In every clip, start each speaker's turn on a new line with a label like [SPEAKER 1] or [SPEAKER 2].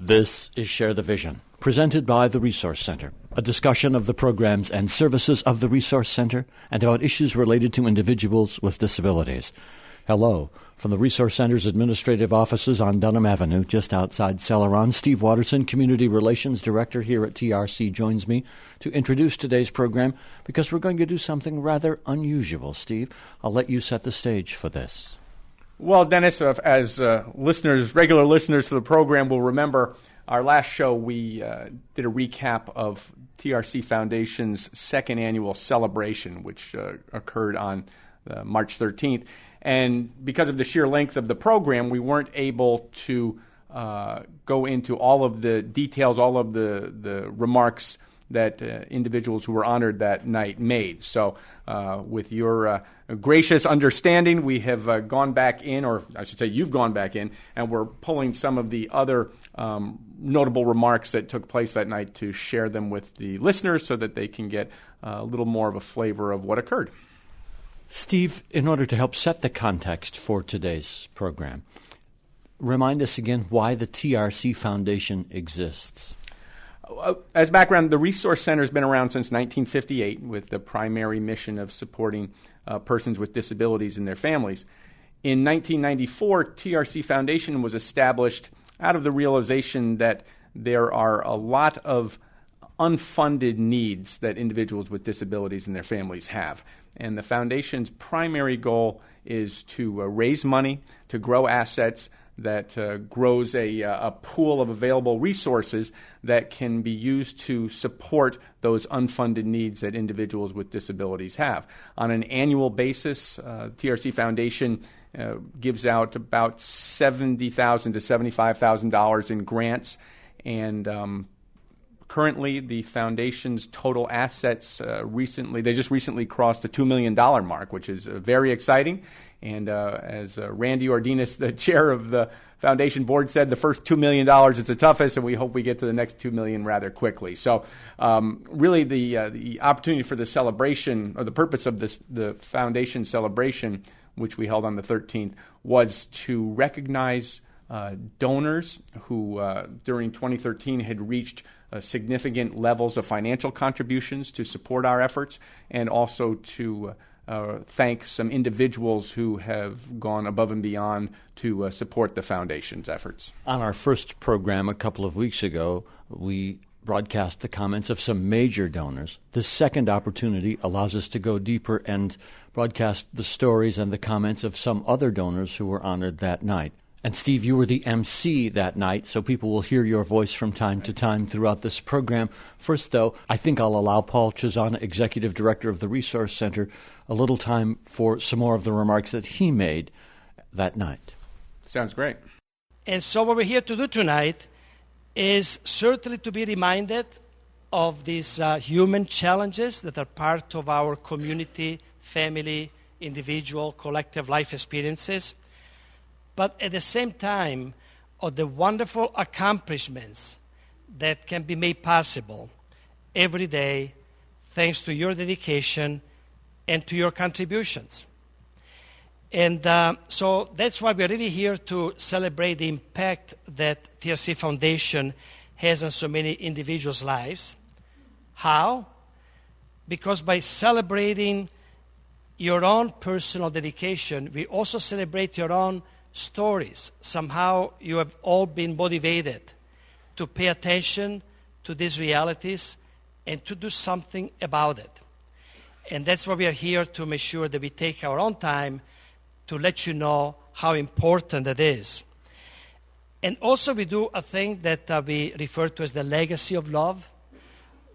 [SPEAKER 1] This is Share the Vision, presented by the Resource Center, a discussion of the programs and services of the Resource Center and about issues related to individuals with disabilities. Hello. From the Resource Center's administrative offices on Dunham Avenue, just outside Celeron, Steve Watterson, Community Relations Director here at TRC, joins me to introduce today's program because we're going to do something rather unusual. Steve, I'll let you set the stage for this.
[SPEAKER 2] Well, Dennis, as regular listeners to the program will remember, our last show we did a recap of TRC Foundation's second annual celebration, which occurred on March 13th. And because of the sheer length of the program, we weren't able to go into all of the details, all of the remarks that individuals who were honored that night made. So with your gracious understanding, we have gone back in, or I should say you've gone back in, and we're pulling some of the other notable remarks that took place that night to share them with the listeners so that they can get a little more of a flavor of what occurred.
[SPEAKER 1] Steve, in order to help set the context for today's program, remind us again why the TRC Foundation exists.
[SPEAKER 2] As background, the Resource Center has been around since 1958 with the primary mission of supporting persons with disabilities and their families. In 1994, TRC Foundation was established out of the realization that there are a lot of unfunded needs that individuals with disabilities and their families have. And the Foundation's primary goal is to raise money, to grow assets, that grows a pool of available resources that can be used to support those unfunded needs that individuals with disabilities have. On an annual basis, TRC Foundation gives out about $70,000 to $75,000 in grants, and currently the Foundation's total assets they just recently crossed the $2 million mark, which is very exciting. And as Randy Ordinas, the chair of the Foundation board, said, the first $2 million is the toughest, and we hope we get to the next $2 million rather quickly. So really the opportunity for the celebration, or the purpose of the Foundation celebration, which we held on the 13th, was to recognize donors who during 2013 had reached significant levels of financial contributions to support our efforts, and also to thank some individuals who have gone above and beyond to support the Foundation's efforts.
[SPEAKER 1] On our first program a couple of weeks ago, we broadcast the comments of some major donors. This second opportunity allows us to go deeper and broadcast the stories and the comments of some other donors who were honored that night. And Steve, you were the MC that night, so people will hear your voice from time to time throughout this program. First, though, I think I'll allow Paul Chisana, Executive Director of the Resource Center, a little time for some more of the remarks that he made that night.
[SPEAKER 2] Sounds great.
[SPEAKER 3] And so what we're here to do tonight is certainly to be reminded of these human challenges that are part of our community, family, individual, collective life experiences, but at the same time, of the wonderful accomplishments that can be made possible every day thanks to your dedication and to your contributions. And so that's why we're really here to celebrate the impact that TRC Foundation has on so many individuals' lives. How? Because by celebrating your own personal dedication, we also celebrate your own stories. Somehow you have all been motivated to pay attention to these realities and to do something about it. And that's why we are here, to make sure that we take our own time to let you know how important it is. And also we do a thing that we refer to as the legacy of love,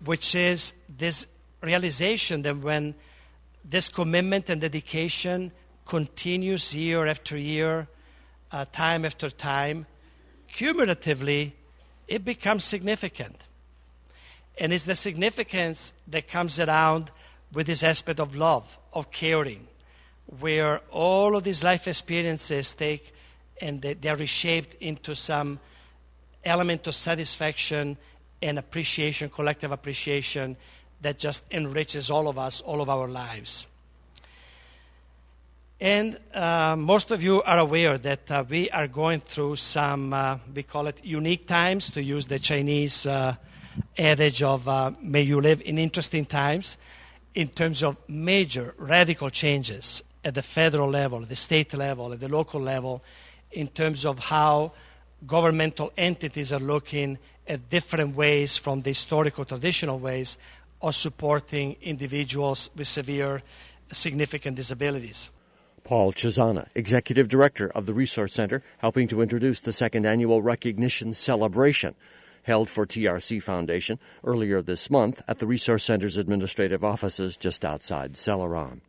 [SPEAKER 3] which is this realization that when this commitment and dedication continues year after year, time after time, cumulatively, it becomes significant. And it's the significance that comes around with this aspect of love, of caring, where all of these life experiences take and they are reshaped into some element of satisfaction and appreciation, collective appreciation, that just enriches all of us, all of our lives. And most of you are aware that we are going through some, we call it unique times, to use the Chinese adage of may you live in interesting times, in terms of major radical changes at the federal level, at the state level, at the local level, in terms of how governmental entities are looking at different ways from the historical traditional ways of supporting individuals with severe, significant disabilities.
[SPEAKER 1] Paul Chisana, Executive Director of the Resource Center, helping to introduce the second annual recognition celebration held for TRC Foundation earlier this month at the Resource Center's administrative offices just outside Celeron.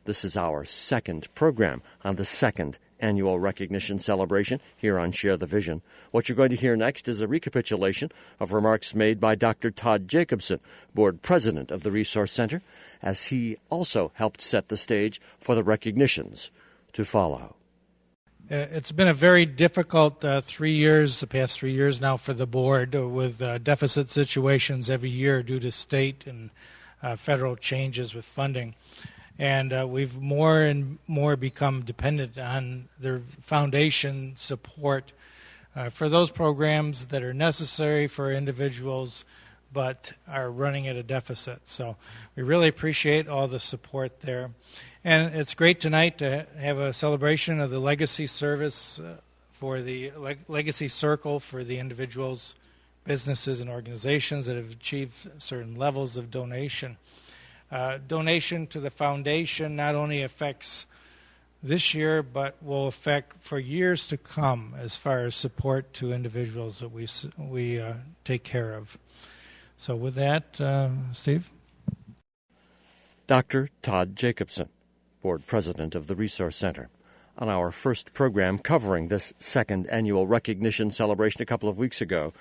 [SPEAKER 1] This is our second program on the second annual recognition celebration here on Share the Vision. What you're going to hear next is a recapitulation of remarks made by Dr. Todd Jacobson, Board President of the Resource Center, as he also helped set the stage for the recognitions to follow.
[SPEAKER 4] It's been a very difficult 3 years, the past 3 years now for the board, with deficit situations every year due to state and federal changes with funding. And we've more and more become dependent on their foundation support for those programs that are necessary for individuals but are running at a deficit. So we really appreciate all the support there. And it's great tonight to have a celebration of the legacy service for the legacy circle for the individuals, businesses, and organizations that have achieved certain levels of donation. Donation to the foundation not only affects this year, but will affect for years to come as far as support to individuals that we take care of. So with that, Steve?
[SPEAKER 1] Dr. Todd Jacobson, Board President of the Resource Center. On our first program covering this second annual recognition celebration a couple of weeks ago,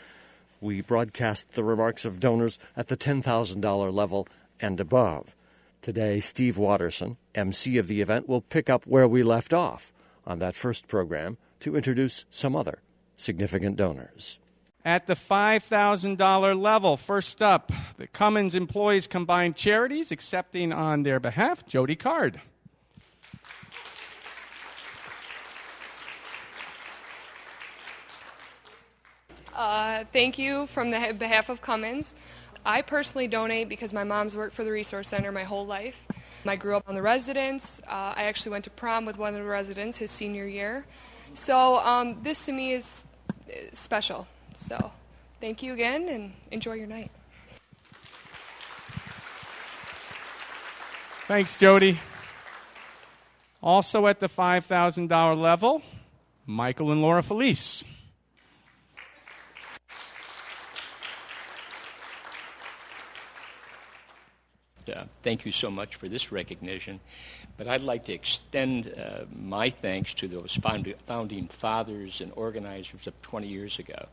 [SPEAKER 1] we broadcast the remarks of donors at the $10,000 level and above. Today, Steve Watterson, MC of the event, will pick up where we left off on that first program to introduce some other significant donors.
[SPEAKER 2] At the $5,000 level, first up, the Cummins Employees Combined Charities, accepting on their behalf, Jody Card.
[SPEAKER 5] Thank you from the behalf of Cummins. I personally donate because my mom's worked for the Resource Center my whole life. I grew up on the residence. I actually went to prom with one of the residents his senior year. So this to me is special. So thank you again and enjoy your night.
[SPEAKER 2] Thanks, Jody. Also at the $5,000 level, Michael and Laura Felice.
[SPEAKER 6] Thank you so much for this recognition. But I'd like to extend my thanks to those founding fathers and organizers of 20 years ago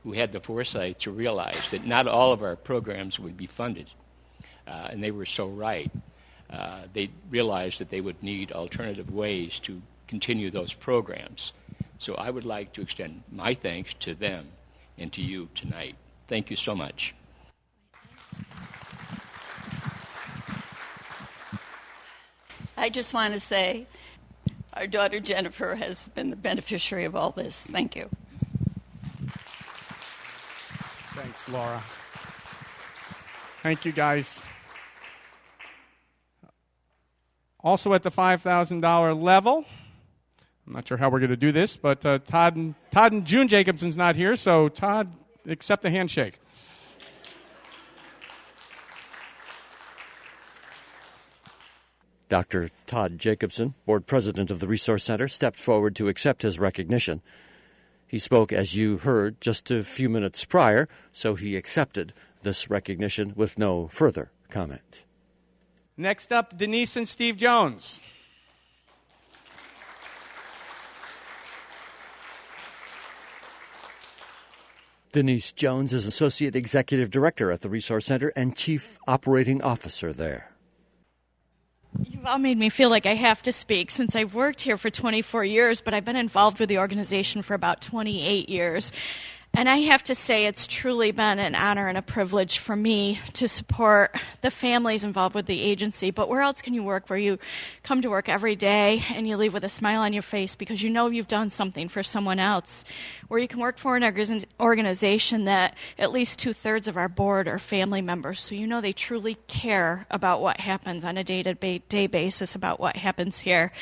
[SPEAKER 6] who had the foresight to realize that not all of our programs would be funded. And they were so right. They realized that they would need alternative ways to continue those programs. So I would like to extend my thanks to them and to you tonight. Thank you so much.
[SPEAKER 7] I just want to say our daughter Jennifer has been the beneficiary of all this. Thank you.
[SPEAKER 2] Thanks, Laura. Thank you, guys. Also at the $5,000 level, I'm not sure how we're going to do this, but Todd and June Jacobson's not here, so Todd, accept the handshake.
[SPEAKER 1] Dr. Todd Jacobson, Board President of the Resource Center, stepped forward to accept his recognition. He spoke, as you heard, just a few minutes prior, so he accepted this recognition with no further comment.
[SPEAKER 2] Next up, Denise and Steve Jones.
[SPEAKER 1] Denise Jones is Associate Executive Director at the Resource Center and Chief Operating Officer there.
[SPEAKER 8] You've all made me feel like I have to speak since I've worked here for 24 years, but I've been involved with the organization for about 28 years. And I have to say it's truly been an honor and a privilege for me to support the families involved with the agency. But where else can you work where you come to work every day and you leave with a smile on your face because you know you've done something for someone else? Where you can work for an organization that at least 2/3 of our board are family members. So you know they truly care about what happens on a day-to-day basis about what happens here.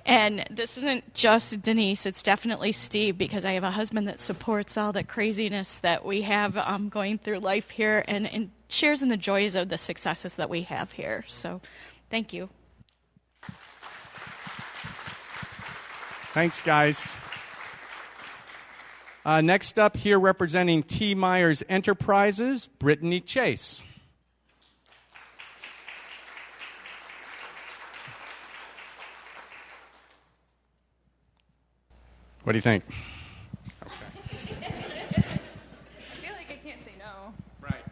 [SPEAKER 8] And this isn't just Denise, it's definitely Steve, because I have a husband that supports all the craziness that we have going through life here and shares in the joys of the successes that we have here. So thank you.
[SPEAKER 2] Thanks, guys. Next up here representing T. Myers Enterprises, Brittany Chase. What do you think?
[SPEAKER 9] I feel like I can't say no.
[SPEAKER 2] Right.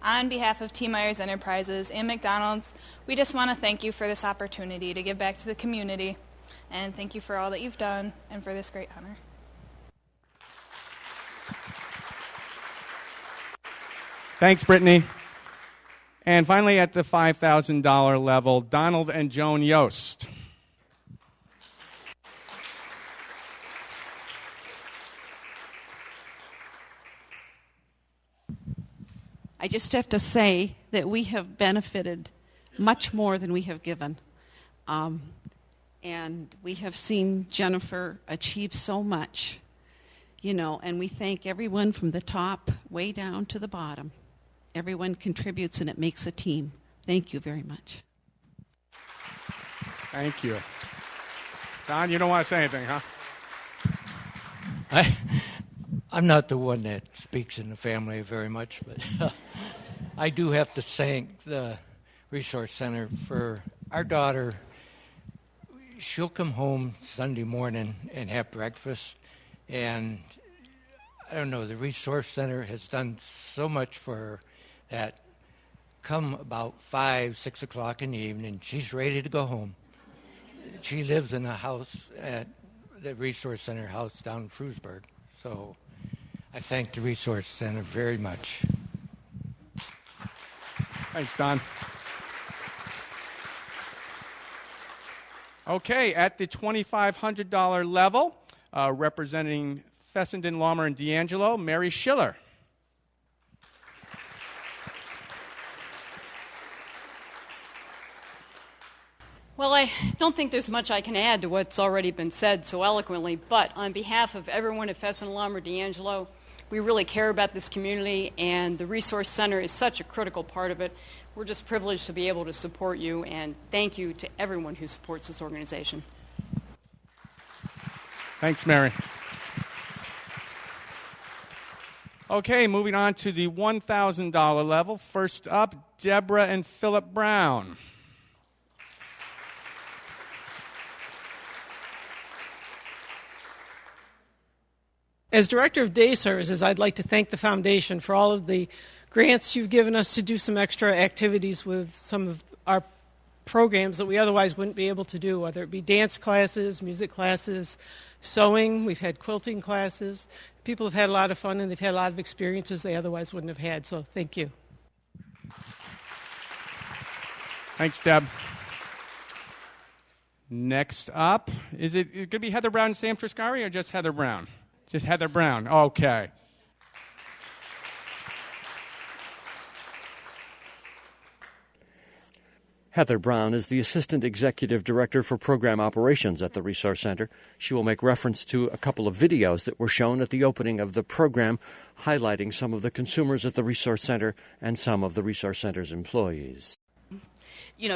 [SPEAKER 9] On behalf of T. Myers Enterprises and McDonald's, we just want to thank you for this opportunity to give back to the community. And thank you for all that you've done and for this great honor.
[SPEAKER 2] Thanks, Brittany. And finally, at the $5,000 level, Donald and Joan Yost.
[SPEAKER 10] I just have to say that we have benefited much more than we have given. And we have seen Jennifer achieve so much, and we thank everyone from the top way down to the bottom. Everyone contributes and it makes a team. Thank you very much.
[SPEAKER 2] Thank you. Don, you don't want to say anything, huh?
[SPEAKER 11] I'm not the one that speaks in the family very much, but I do have to thank the Resource Center for our daughter. She'll come home Sunday morning and have breakfast, and I don't know, the Resource Center has done so much for her that come about 5, 6 o'clock in the evening, she's ready to go home. She lives in a house at the Resource Center house down in Frewsburg. So I thank the Resource Center very much.
[SPEAKER 2] Thanks, Don. Okay, at the $2,500 level, representing Fessenden, Laumer, and D'Angelo, Mary Schiller.
[SPEAKER 12] Well, I don't think there's much I can add to what's already been said so eloquently, but on behalf of everyone at Fessenden, Laumer, D'Angelo, we really care about this community, and the Resource Center is such a critical part of it. We're just privileged to be able to support you, and thank you to everyone who supports this organization.
[SPEAKER 2] Thanks, Mary. Okay, moving on to the $1,000 level. First up, Deborah and Philip Brown.
[SPEAKER 13] As Director of Day Services, I'd like to thank the Foundation for all of the grants you've given us to do some extra activities with some of our programs that we otherwise wouldn't be able to do, whether it be dance classes, music classes, sewing. We've had quilting classes. People have had a lot of fun, and they've had a lot of experiences they otherwise wouldn't have had, so thank you.
[SPEAKER 2] Thanks, Deb. Next up, is it going to be Heather Brown and Sam Triscari, or just Heather Brown? Just Heather Brown. Okay.
[SPEAKER 1] Heather Brown is the Assistant Executive Director for Program Operations at the Resource Center. She will make reference to a couple of videos that were shown at the opening of the program, highlighting some of the consumers at the Resource Center and some of the Resource Center's employees.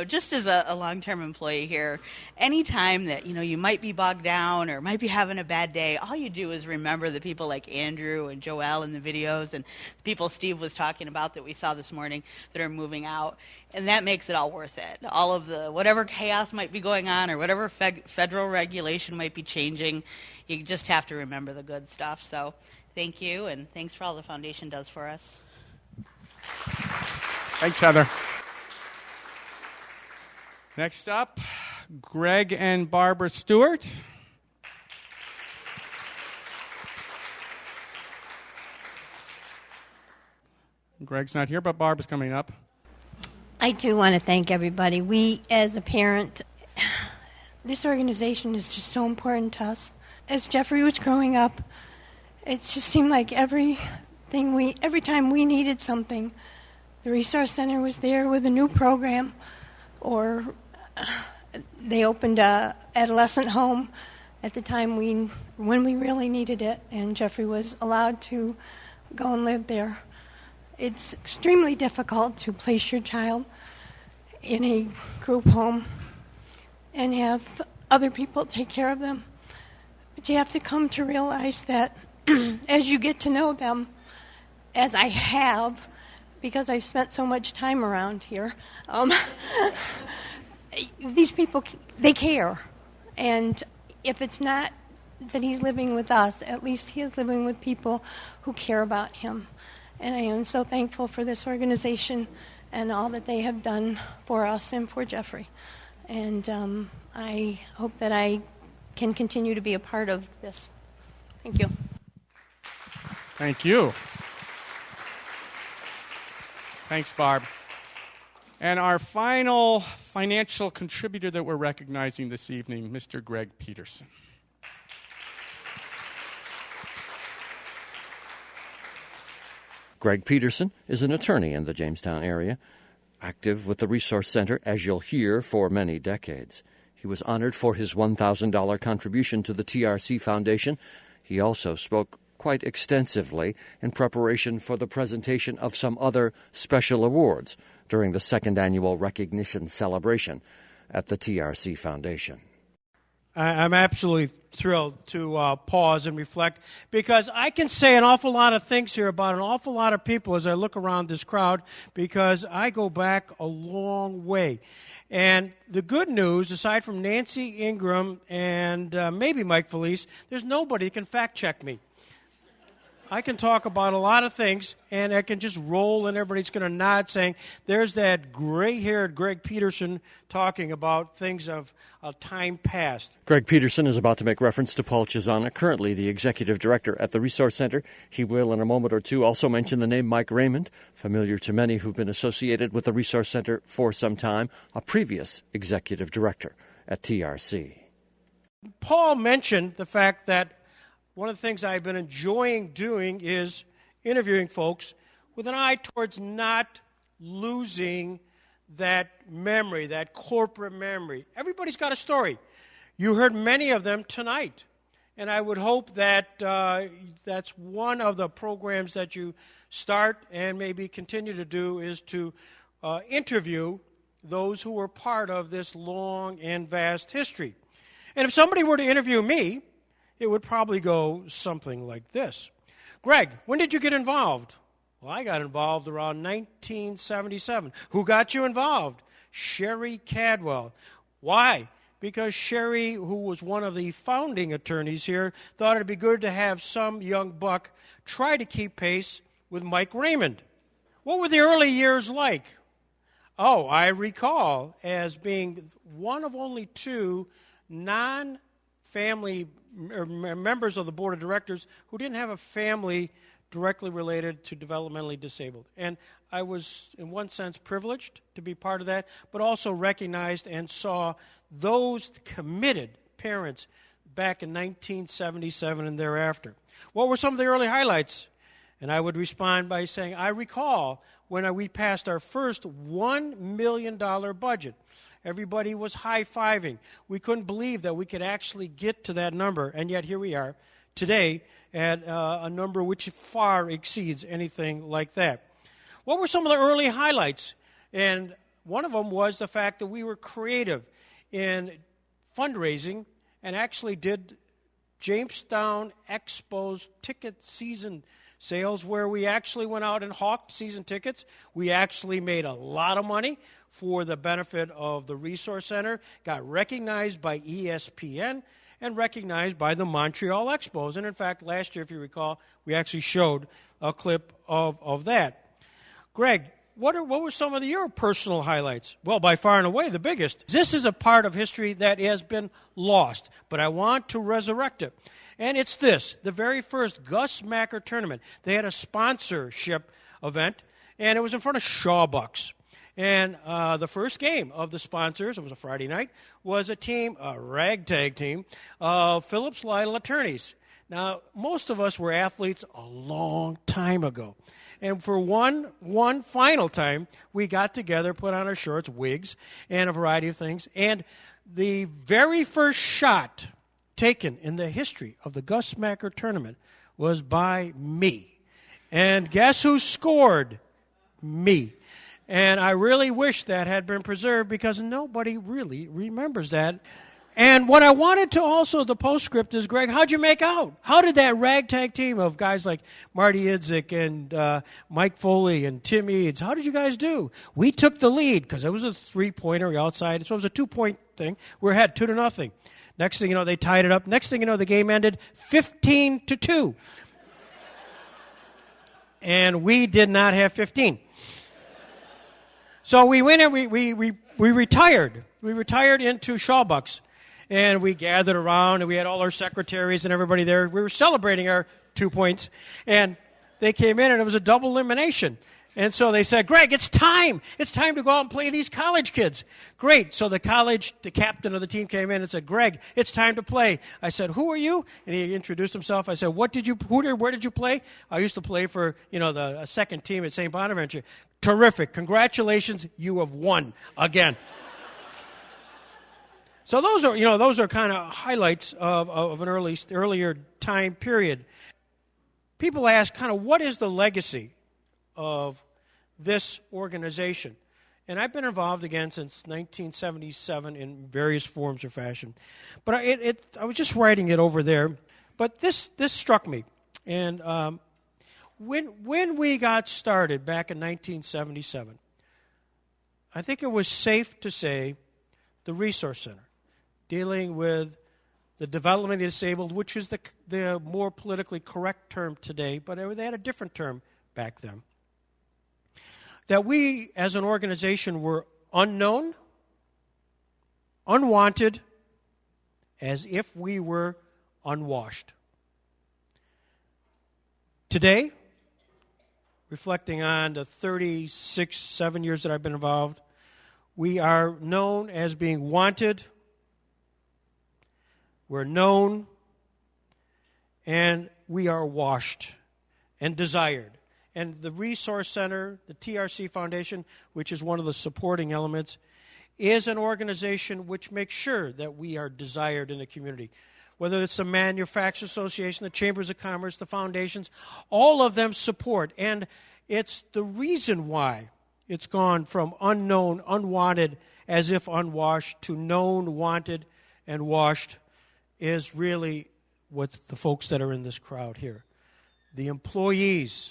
[SPEAKER 14] Just as a long-term employee here, anytime that, you might be bogged down or might be having a bad day, all you do is remember the people like Andrew and Joelle in the videos and the people Steve was talking about that we saw this morning that are moving out. And that makes it all worth it. All of the, whatever chaos might be going on or whatever federal regulation might be changing, you just have to remember the good stuff. So thank you, and thanks for all the Foundation does for us.
[SPEAKER 2] Thanks, Heather. Next up, Greg and Barbara Stewart. Greg's not here, but Barb is coming up.
[SPEAKER 15] I do want to thank everybody. We, as a parent, this organization is just so important to us. As Jeffrey was growing up, it just seemed like every time we needed something, the Resource Center was there with a new program, or they opened a adolescent home at the time when we really needed it, and Jeffrey was allowed to go and live there. It's extremely difficult to place your child in a group home and have other people take care of them. But you have to come to realize that as you get to know them, as I have, because I've spent so much time around here, these people, they care. And if it's not that he's living with us, at least he is living with people who care about him. And I am so thankful for this organization and all that they have done for us and for Jeffrey. And I hope that I can continue to be a part of this. Thank you.
[SPEAKER 2] Thank you. Thanks, Barb. And our final financial contributor that we're recognizing this evening, Mr. Greg Peterson.
[SPEAKER 1] Greg Peterson is an attorney in the Jamestown area, active with the Resource Center, as you'll hear, for many decades. He was honored for his $1,000 contribution to the TRC Foundation. He also spoke quite extensively in preparation for the presentation of some other special awards during the second annual recognition celebration at the TRC Foundation.
[SPEAKER 16] I'm absolutely thrilled to pause and reflect, because I can say an awful lot of things here about an awful lot of people as I look around this crowd, because I go back a long way. And the good news, aside from Nancy Ingram and maybe Mike Felice, there's nobody who can fact-check me. I can talk about a lot of things, and I can just roll, and everybody's going to nod, saying, there's that gray-haired Greg Peterson talking about things of time past.
[SPEAKER 1] Greg Peterson is about to make reference to Paul Chisana, currently the executive director at the Resource Center. He will, in a moment or two, also mention the name Mike Raymond, familiar to many who've been associated with the Resource Center for some time, a previous executive director at TRC.
[SPEAKER 16] Paul mentioned the fact that one of the things I've been enjoying doing is interviewing folks with an eye towards not losing that memory, that corporate memory. Everybody's got a story. You heard many of them tonight. And I would hope that that's one of the programs that you start and maybe continue to do, is to interview those who were part of this long and vast history. And if somebody were to interview me, it would probably go something like this. Greg, when did you get involved? Well, I got involved around 1977. Who got you involved? Sherry Cadwell. Why? Because Sherry, who was one of the founding attorneys here, thought it would be good to have some young buck try to keep pace with Mike Raymond. What were the early years like? Oh, I recall as being one of only two non-family members of the board of directors who didn't have a family directly related to developmentally disabled. And I was, in one sense, privileged to be part of that, but also recognized and saw those committed parents back in 1977 and thereafter. What were some of the early highlights? And I would respond by saying, I recall when we passed our first $1 million budget. Everybody was high-fiving. We couldn't believe that we could actually get to that number, and yet here we are today at a number which far exceeds anything like that. What were some of the early highlights? And one of them was the fact that we were creative in fundraising and actually did Jamestown Expo's ticket season sales, where we actually went out and hawked season tickets. We actually made a lot of money for the benefit of the Resource Center, got recognized by ESPN, and recognized by the Montreal Expos. And in fact, last year, if you recall, we actually showed a clip of that. Greg, what were some of your personal highlights? Well, by far and away, the biggest. This is a part of history that has been lost, but I want to resurrect it. And it's this, the very first Gus Macker tournament. They had a sponsorship event, and it was in front of Shawbucks. And the first game of the sponsors, it was a Friday night, was a ragtag team of Phillips Lytle attorneys. Now, most of us were athletes a long time ago. And for one final time, we got together, put on our shorts, wigs, and a variety of things. And the very first shot taken in the history of the Gus Smacker tournament was by me. And guess who scored? Me. And I really wish that had been preserved because nobody really remembers that. And what I wanted to also, the postscript is, Greg, how'd you make out? How did that ragtag team of guys like Marty Idzik and Mike Foley and Tim Eads, how did you guys do? We took the lead because it was a three-pointer outside, so it was a 2-point thing. We're ahead 2-0. Next thing you know, they tied it up. Next thing you know, the game ended 15-2. And we did not have 15. So we went and we retired. We retired into Shawbucks. And we gathered around, and we had all our secretaries and everybody there. We were celebrating our 2 points. And they came in, and it was a double elimination. And so they said, Greg, it's time. It's time to go out and play these college kids. Great. So the captain of the team came in and said, Greg, it's time to play. I said, who are you? And he introduced himself. I said, where did you play? I used to play for, the second team at St. Bonaventure. Terrific. Congratulations. You have won again. So those are kind of highlights of an earlier time period. People ask kind of what is the legacy of this organization? And I've been involved again since 1977 in various forms or fashion. But I was just writing it over there. But this struck me. And when we got started back in 1977, I think it was safe to say the Resource Center, dealing with the development of the disabled, which is the more politically correct term today, but they had a different term back then. That we, as an organization, were unknown, unwanted, as if we were unwashed. Today, reflecting on the 7 years that I've been involved, we are known as being wanted, we're known, and we are washed and desired. And the Resource Center, the TRC Foundation, which is one of the supporting elements, is an organization which makes sure that we are desired in the community. Whether it's the Manufacturers Association, the Chambers of Commerce, the foundations, all of them support. And it's the reason why it's gone from unknown, unwanted, as if unwashed, to known, wanted, and washed is really what the folks that are in this crowd here. The employees,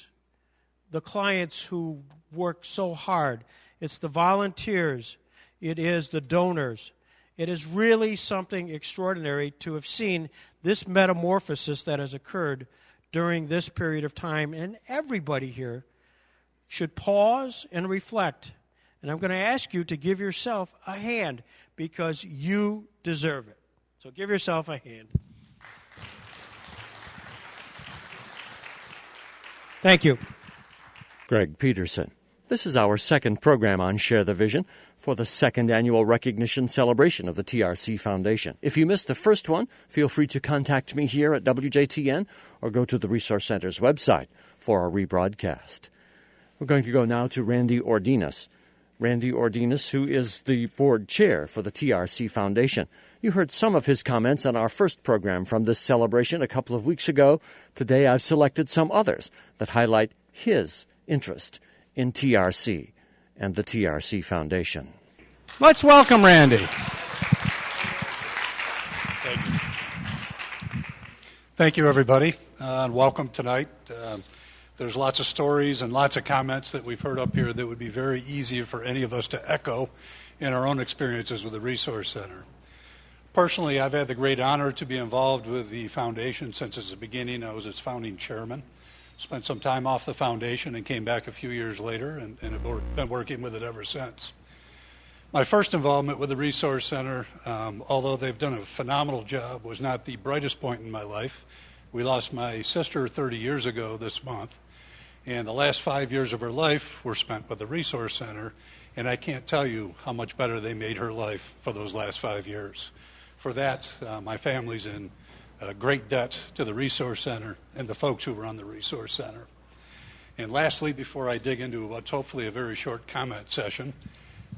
[SPEAKER 16] the clients who work so hard. It's the volunteers. It is the donors. It is really something extraordinary to have seen this metamorphosis that has occurred during this period of time. And everybody here should pause and reflect. And I'm going to ask you to give yourself a hand because you deserve it. So give yourself a hand. Thank you.
[SPEAKER 1] Greg Peterson. This is our second program on Share the Vision for the second annual recognition celebration of the TRC Foundation. If you missed the first one, feel free to contact me here at WJTN or go to the Resource Center's website for a rebroadcast. We're going to go now to Randy Ordinas. Randy Ordinas, who is the board chair for the TRC Foundation. You heard some of his comments on our first program from this celebration a couple of weeks ago. Today I've selected some others that highlight his interest in TRC and the TRC Foundation.
[SPEAKER 2] Let's welcome Randy.
[SPEAKER 17] Thank you. Thank you, everybody, and welcome tonight. There's lots of stories and lots of comments that we've heard up here that would be very easy for any of us to echo in our own experiences with the Resource Center. Personally, I've had the great honor to be involved with the foundation since its beginning. I was its founding chairman. Spent some time off the foundation and came back a few years later and have been working with it ever since. My first involvement with the Resource Center, although they've done a phenomenal job, was not the brightest point in my life. We lost my sister 30 years ago this month, And the last 5 years of her life were spent with the Resource Center, and I can't tell you how much better they made her life for those last 5 years. For that, my family's in great debt to the Resource Center and the folks who run the Resource Center. And lastly, before I dig into what's hopefully a very short comment session,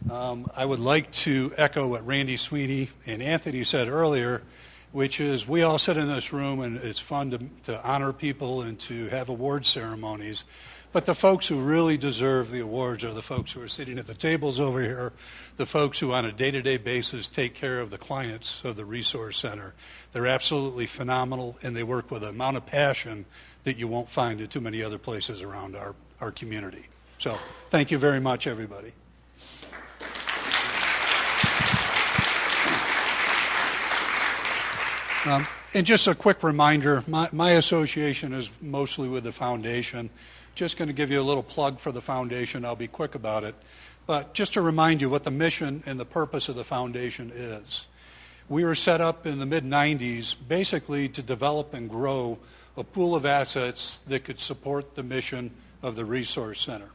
[SPEAKER 17] I would like to echo what Randy Sweeney and Anthony said earlier, which is we all sit in this room and it's fun to honor people and to have award ceremonies. But the folks who really deserve the awards are the folks who are sitting at the tables over here, the folks who on a day-to-day basis take care of the clients of the Resource Center. They're absolutely phenomenal, and they work with an amount of passion that you won't find in too many other places around our community. So thank you very much, everybody. And just a quick reminder, my association is mostly with the foundation. Just going to give you a little plug for the foundation. I'll be quick about it. But just to remind you what the mission and the purpose of the foundation is. We were set up in the mid-90s basically to develop and grow a pool of assets that could support the mission of the Resource Center.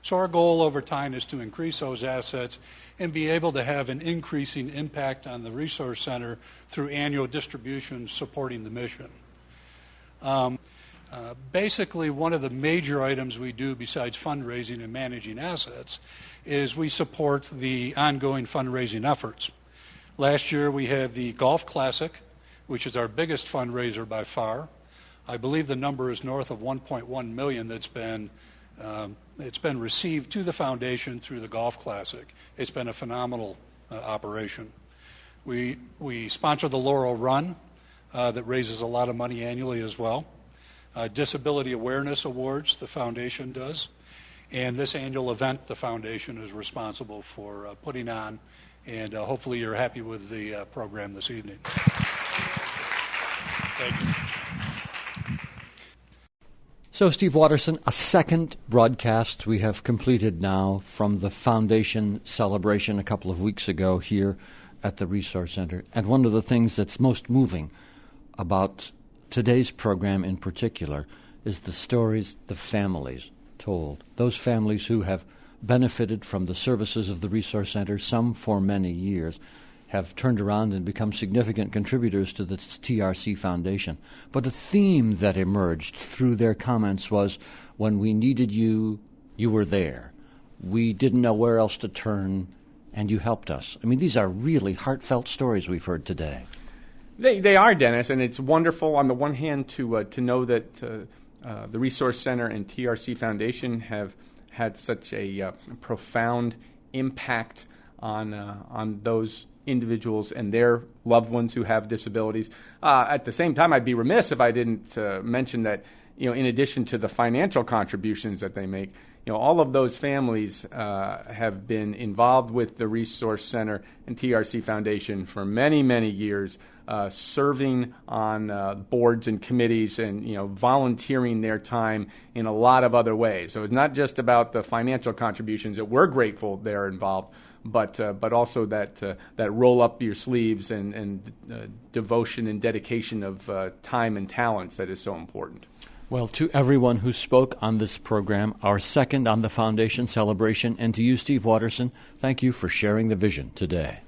[SPEAKER 17] So our goal over time is to increase those assets and be able to have an increasing impact on the Resource Center through annual distributions supporting the mission. Basically, one of the major items we do besides fundraising and managing assets is we support the ongoing fundraising efforts. Last year we had the Golf Classic, which is our biggest fundraiser by far. I believe the number is north of 1.1 million that's been received to the foundation through the Golf Classic. It's been a phenomenal operation. We sponsor the Laurel Run that raises a lot of money annually as well. Disability Awareness Awards the foundation does. And this annual event the foundation is responsible for putting on. And hopefully you're happy with the program this evening. Thank you.
[SPEAKER 1] So, Steve Watterson, a second broadcast we have completed now from the foundation celebration a couple of weeks ago here at the Resource Center. And one of the things that's most moving about today's program in particular is the stories the families told. Those families who have benefited from the services of the Resource Center, some for many years, have turned around and become significant contributors to the TRC Foundation. But a theme that emerged through their comments was, when we needed you, you were there. We didn't know where else to turn, and you helped us. I mean, these are really heartfelt stories we've heard today.
[SPEAKER 2] They are, Dennis, and it's wonderful on the one hand to know that the Resource Center and TRC Foundation have had such a profound impact on those individuals and their loved ones who have disabilities. At the same time, I'd be remiss if I didn't mention that, in addition to the financial contributions that they make, all of those families have been involved with the Resource Center and TRC Foundation for many, many years, serving on boards and committees and, volunteering their time in a lot of other ways. So it's not just about the financial contributions that we're grateful they're involved, but also that roll up your sleeves and devotion and dedication of time and talents that is so important.
[SPEAKER 1] Well, to everyone who spoke on this program, our second on the Foundation celebration, and to you, Steve Watterson, thank you for sharing the vision today.